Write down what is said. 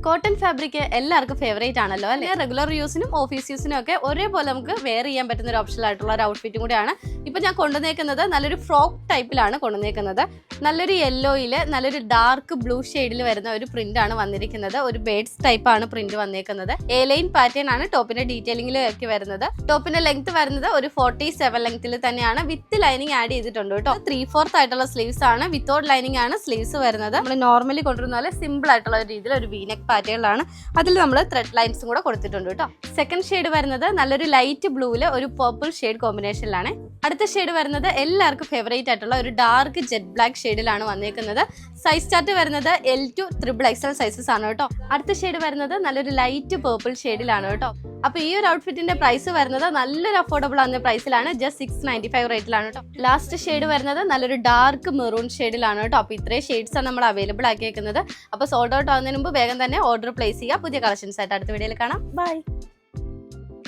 Cotton fabric എല്ലാവർക്കും favourite ആണല്ലോ അല്ലെ. റെഗുലർ യൂസിനും ഓഫീസ് യൂസിനും ഒക്കെ ഒരേപോലെ നമുക്ക് വെയർ ചെയ്യാൻ പറ്റുന്ന ഒരു ഓപ്ഷൻ ആയിട്ടുള്ള ഒരു ഔട്ട്ഫിറ്റും കൂടിയാണ് ഇപ്പൊ ഞാൻ കൊണ്ടുവന്നേക്കുന്നത്. നല്ലൊരു ഫ്രോക്ക് ടൈപ്പിലാണ് കൊണ്ടുവന്നേക്കുന്നത്. നല്ലൊരു യെല്ലോയില് നല്ലൊരു ഡാർക്ക് ബ്ലൂ ഷെയ്ഡിൽ വരുന്ന ഒരു പ്രിന്റ് ആണ് വന്നിരിക്കുന്നത്. ഒരു ബേഡ്സ് ടൈപ്പ് ആണ് പ്രിന്റ് വന്നേക്കുന്നത്. എ ലൈൻ പാറ്റേൺ ആണ് ടോപ്പിന്റെ ഡീറ്റെയിലിംഗിൽ ഒക്കെ വരുന്നത്. ടോപ്പിന്റെ ലെങ്ത് വരുന്നത് ഒരു 47 ലെങ്ത്തിൽ തന്നെയാണ്. വിത്ത് ലൈനിങ് ആഡ് ചെയ്തിട്ടുണ്ട് കേട്ടോ. 3/4 ആയിട്ടുള്ള സ്ലീവ്സ് ആണ്. വിത്തൗട്ട് ലൈനിങ് ആണ് സ്ലീവ്സ് വരുന്നത്. നമ്മൾ നോർമലി കൊണ്ടുവരുന്ന പോലെ സിമ്പിൾ ആയിട്ടുള്ള ഒരു രീതിയിൽ ഒരു വീനെക്ക് പാറ്റേണിലാണ്. അതിൽ നമ്മൾ ത്രെഡ് ലൈൻസും കൂടെ കൊടുത്തിട്ടുണ്ട് കേട്ടോ. സെക്കൻഡ് ഷെയ്ഡ് വരുന്നത് നല്ലൊരു ലൈറ്റ് ബ്ലൂവില് ഒരു പർപ്പിൾ ഷെയ്ഡ് കോമ്പിനേഷനിലാണ്. അടുത്ത ഷെയ്ഡ് വരുന്നത് എല്ലാവർക്കും ഫേവറേറ്റ് ആയിട്ടുള്ള ഒരു ഡാർക്ക് ജെറ്റ് ബ്ലാക്ക് ഷെയ്ഡിലാണ് വന്നേക്കുന്നത്. സൈസ് ചാർട്ട് വരുന്നത് L to XXL സൈസസ് ആണ് കേട്ടോ. അടുത്ത ഷെയ്ഡ് വരുന്നത് നല്ലൊരു ലൈറ്റ് പർപ്പിൾ ഷെയ്ഡിലാണ് കേട്ടോ. അപ്പൊ ഈ ഒരു ഔട്ട്ഫിറ്റിന്റെ പ്രൈസ് വരുന്നത് നല്ലൊരു അഫോർഡബിൾ ആകുന്ന പ്രൈസിലാണ്. ജസ്റ്റ് 695 റേറ്റിലാണ് കേട്ടോ. ലാസ്റ്റ് ഷെയ്ഡ് വരുന്നത് നല്ലൊരു ഡാർക്ക് മെറൂൺ ഷെയ്ഡിലാണ് കേട്ടോ. അപ്പൊ ഇത്രയും ഷെയ്ഡ്സ് ആണ് നമ്മൾ അവൈലബിൾ ആക്കിയേക്കുന്നത്. അപ്പൊ സോൾഡ് ഔട്ട് ആവുന്നതിന് മുമ്പ് വേഗം തന്നെ ഓർഡർ പ്ലേസ് ചെയ്യുക. പുതിയ കളക്ഷൻസ് ആയിട്ട് അടുത്ത വീഡിയോയിൽ കാണാം. ബൈ.